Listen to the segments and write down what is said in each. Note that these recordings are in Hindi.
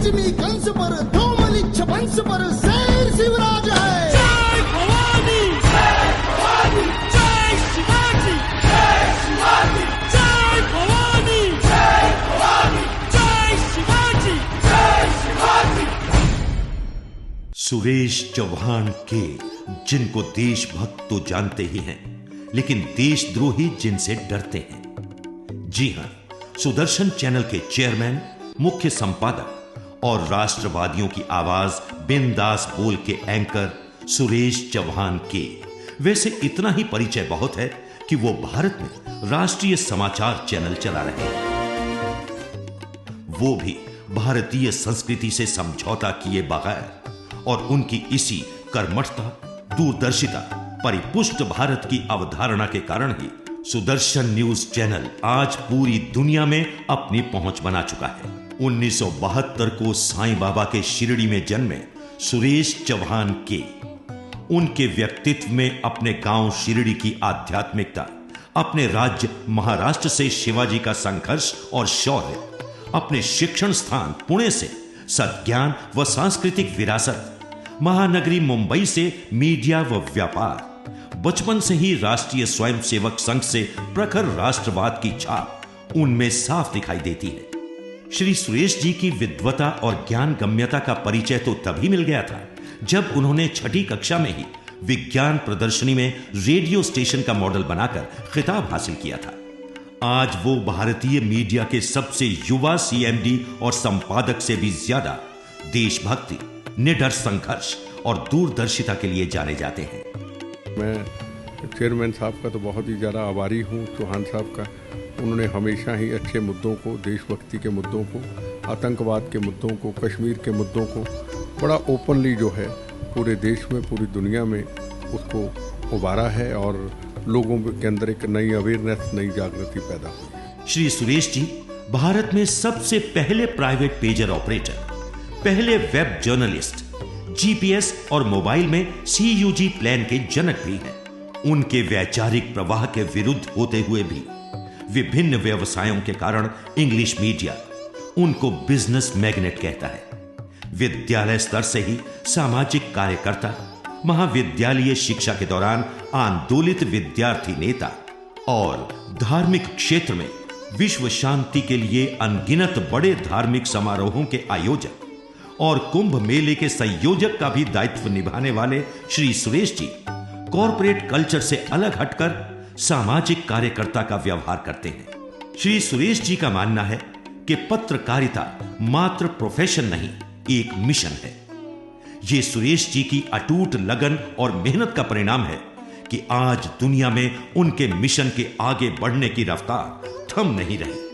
पंचमी कंस पर, धूमलिच्छ वंश पर शेर शिवराज है। जय भवानी, जय भवानी, जय शिवाजी, जय शिवाजी, जय भवानी, जय भवानी, जय शिवाजी, जय शिवाजी। सुरेश चौहान के, जिनको देशभक्त तो जानते ही हैं, लेकिन देशद्रोही जिनसे डरते हैं। जी हां, सुदर्शन चैनल के चेयरमैन, मुख्य संपादक और राष्ट्रवादियों की आवाज बिंदास बोल के एंकर सुरेश चौहान के। वैसे इतना ही परिचय बहुत है कि वो भारत में राष्ट्रीय समाचार चैनल चला रहे हैं, वो भी भारतीय संस्कृति से समझौता किए बगैर। और उनकी इसी कर्मठता, दूरदर्शिता, परिपुष्ट भारत की अवधारणा के कारण ही सुदर्शन न्यूज चैनल आज पूरी दुनिया में अपनी पहुंच बना चुका है। 1972 को साईं बाबा के शिरडी में जन्मे सुरेश चौहान के, उनके व्यक्तित्व में अपने गांव शिरडी की आध्यात्मिकता, अपने राज्य महाराष्ट्र से शिवाजी का संघर्ष और शौर्य, अपने शिक्षण स्थान पुणे से सद्ज्ञान व सांस्कृतिक विरासत, महानगरी मुंबई से मीडिया व व्यापार, बचपन से ही राष्ट्रीय स्वयंसेवक संघ से प्रखर राष्ट्रवाद की छाप उनमें साफ दिखाई देती है। श्री सुरेश जी की विद्वता और ज्ञान गम्यता का परिचय तो तभी मिल गया था जब उन्होंने छठी कक्षा में ही विज्ञान प्रदर्शनी में रेडियो स्टेशन का मॉडल बनाकर खिताब हासिल किया था। आज वो भारतीय मीडिया के सबसे युवा सीएमडी और संपादक से भी ज्यादा देशभक्ति, निडर संघर्ष और दूरदर्शिता के लिए जाने जाते हैं। मैं चेयरमैन साहब का तो बहुत ही ज़्यादा आभारी हूँ, चौहान साहब का। उन्होंने हमेशा ही अच्छे मुद्दों को, देशभक्ति के मुद्दों को, आतंकवाद के मुद्दों को, कश्मीर के मुद्दों को बड़ा ओपनली जो है पूरे देश में, पूरी दुनिया में उसको उभारा है और लोगों के अंदर एक नई अवेयरनेस, नई जागृति पैदा हुई है। श्री सुरेश जी भारत में सबसे पहले प्राइवेट पेजर ऑपरेटर, पहले वेब जर्नलिस्ट, जीपीएस और मोबाइल में सीयूजी प्लान के जनक भी हैं। उनके वैचारिक प्रवाह के विरुद्ध होते हुए भी विभिन्न व्यवसायों के कारण इंग्लिश मीडिया उनको बिजनेस मैग्नेट कहता है। विद्यालय स्तर से ही सामाजिक कार्यकर्ता, महाविद्यालयीय शिक्षा के दौरान आंदोलित विद्यार्थी नेता और धार्मिक क्षेत्र में विश्व शांति के लिए अनगिनत बड़े धार्मिक समारोहों के आयोजक और कुंभ मेले के संयोजक का भी दायित्व निभाने वाले श्री सुरेश जी कॉरपोरेट कल्चर से अलग हटकर सामाजिक कार्यकर्ता का व्यवहार करते हैं। श्री सुरेश जी का मानना है कि पत्रकारिता मात्र प्रोफेशन नहीं, एक मिशन है। यह सुरेश जी की अटूट लगन और मेहनत का परिणाम है कि आज दुनिया में उनके मिशन के आगे बढ़ने की रफ्तार थम नहीं रही।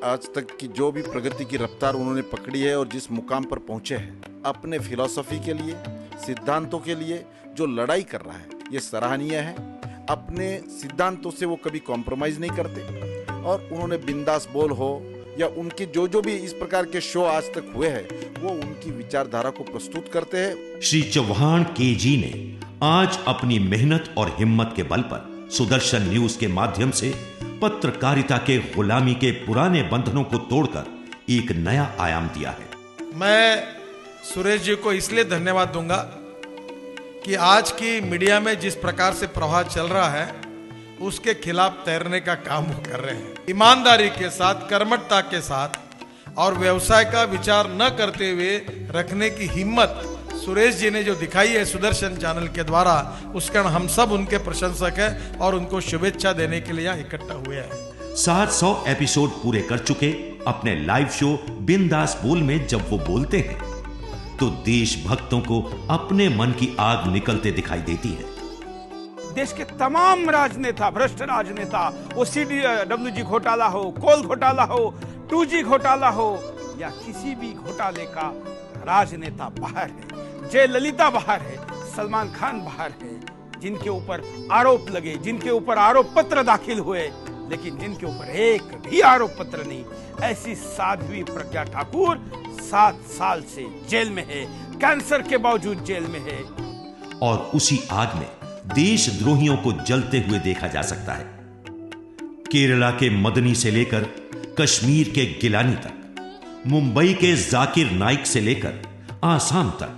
आज तक की जो भी प्रगति की रफ्तार उन्होंने पकड़ी है और जिस मुकाम पर पहुंचे हैं, अपने फिलॉसफी के लिए, सिद्धांतों के लिए जो लड़ाई कर रहा है, ये सराहनीय है। अपने सिद्धांतों से वो कभी कॉम्प्रोमाइज नहीं करते और उन्होंने बिंदास बोल हो या उनके जो भी इस प्रकार के शो आज तक हुए हैं, वो उनकी विचारधारा को प्रस्तुत करते हैं। श्री चौहान के जी ने आज अपनी मेहनत और हिम्मत के बल पर सुदर्शन न्यूज के माध्यम से पत्रकारिता के गुलामी के पुराने बंधनों को तोड़कर एक नया आयाम दिया है। मैं सुरेश जी को इसलिए धन्यवाद दूंगा कि आज की मीडिया में जिस प्रकार से प्रवाह चल रहा है उसके खिलाफ तैरने का काम वो कर रहे हैं। ईमानदारी के साथ, कर्मठता के साथ और व्यवसाय का विचार न करते हुए रखने की हिम्मत सुरेश जी ने जो दिखाई है सुदर्शन चैनल के द्वारा, उसका हम सब उनके प्रशंसक हैं और उनको शुभेच्छा देने के लिए यहाँ इकट्ठा हुए हैं। 700 एपिसोड पूरे कर चुके अपने लाइव शो बिंदास बोल में जब वो बोलते हैं तो देशभक्तों को अपने मन की आग निकलते दिखाई देती है। देश के तमाम राजनेता, भ्रष्ट राजनेता, वो CWG घोटाला हो, कोल घोटाला हो, 2G घोटाला हो या किसी भी घोटाले का राजनेता बाहर है। जयललिता बाहर है, सलमान खान बाहर है, जिनके ऊपर आरोप लगे, जिनके ऊपर आरोप पत्र दाखिल हुए, लेकिन जिनके ऊपर एक भी आरोप पत्र नहीं, ऐसी साध्वी प्रज्ञा ठाकुर 7 साल से जेल में है, कैंसर के बावजूद जेल में है। और उसी आग में देशद्रोहियों को जलते हुए देखा जा सकता है। केरला के मदनी से लेकर कश्मीर के गिलानी तक मुंबई के जाकिर नाइक से लेकर आसाम तक,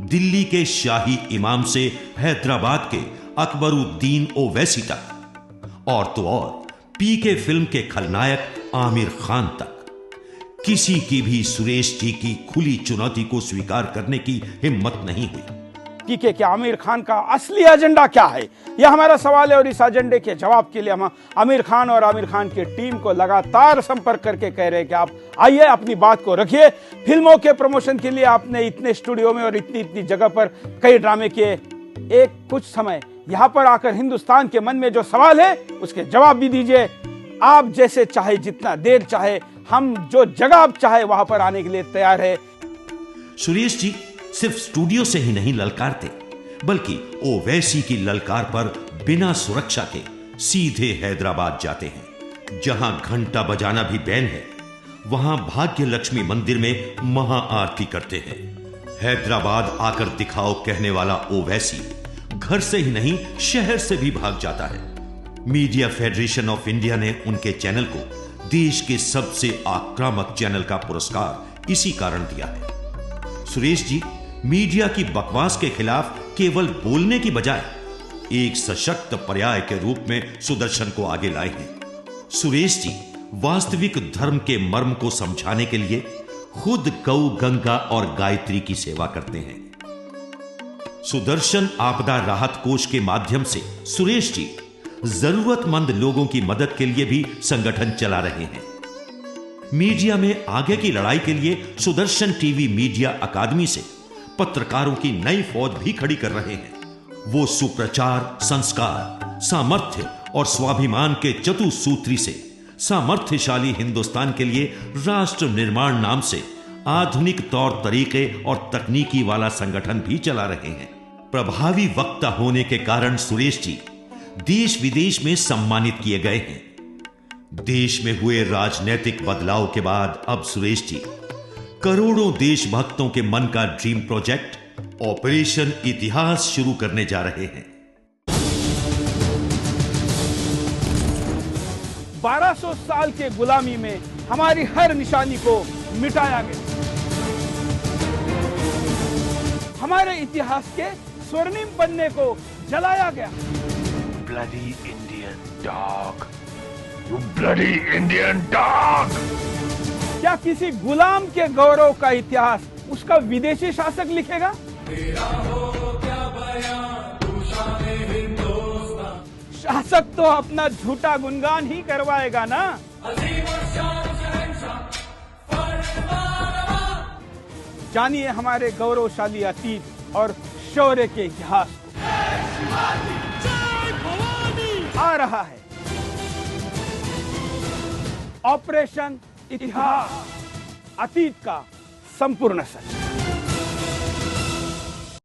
दिल्ली के शाही इमाम से हैदराबाद के अकबरुद्दीन ओवैसी तक, और तो और पीके फिल्म के खलनायक आमिर खान तक, किसी की भी सुरेश जी की खुली चुनौती को स्वीकार करने की हिम्मत नहीं हुई। पीके के आमिर खान का असली एजेंडा क्या है, यह हमारा सवाल है। और इस एजेंडे के जवाब के लिए हम आमिर खान और आमिर खान की टीम को लगातार संपर्क करके कह रहे हैं कि आप आइए, अपनी बात को रखिए। फिल्मों के प्रमोशन के लिए आपने इतने स्टूडियो में और इतनी जगह पर कई ड्रामे किए, एक कुछ समय यहाँ पर आकर हिंदुस्तान के मन में जो सवाल है उसके जवाब भी दीजिए। आप जैसे चाहे, जितना देर चाहे, हम जो जगह आप चाहे वहां पर आने के लिए तैयार है। सुरेश जी सिर्फ स्टूडियो से ही नहीं ललकारते, बल्कि ओवैसी की ललकार पर बिना सुरक्षा के सीधे हैदराबाद जाते हैं। जहां घंटा बजाना भी बैन है, वहां भाग्य लक्ष्मी मंदिर में महाआरती करते हैं। हैदराबाद आकर दिखाओ कहने वाला ओवैसी घर से ही नहीं, शहर से भी भाग जाता है। मीडिया फेडरेशन ऑफ इंडिया ने उनके चैनल को देश के सबसे आक्रामक चैनल का पुरस्कार इसी कारण दिया है। सुरेश जी मीडिया की बकवास के खिलाफ केवल बोलने की बजाय एक सशक्त पर्याय के रूप में सुदर्शन को आगे लाए हैं। सुरेश जी वास्तविक धर्म के मर्म को समझाने के लिए खुद गौ, गंगा और गायत्री की सेवा करते हैं। सुदर्शन आपदा राहत कोष के माध्यम से सुरेश जी जरूरतमंद लोगों की मदद के लिए भी संगठन चला रहे हैं। मीडिया में आगे की लड़ाई के लिए सुदर्शन टीवी मीडिया अकादमी से पत्रकारों की नई फौज भी खड़ी कर रहे हैं। वो सुप्रचार, संस्कार, सामर्थ्य और स्वाभिमान के चतुसूत्री से सामर्थ्यशाली हिंदुस्तान के लिए राष्ट्र निर्माण नाम से आधुनिक तौर तरीके और तकनीकी वाला संगठन भी चला रहे हैं। प्रभावी वक्ता होने के कारण सुरेश जी देश विदेश में सम्मानित किए गए हैं। देश में हुए राजनीतिक बदलाव के बाद अब सुरेश जी करोड़ों देशभक्तों के मन का ड्रीम प्रोजेक्ट ऑपरेशन इतिहास शुरू करने जा रहे हैं। 1200 साल के गुलामी में हमारी हर निशानी को मिटाया गया। हमारे इतिहास के स्वर्णिम पन्ने को जलाया गया। Bloody Indian dog. You bloody Indian dog. क्या किसी गुलाम के गौरव का इतिहास उसका विदेशी शासक लिखेगा? शासक तो अपना झूठा गुणगान ही करवाएगा ना। जानिए हमारे गौरवशाली अतीत और शौर्य के इतिहास को। आ रहा है ऑपरेशन इतिहास, अतीत का संपूर्ण सच।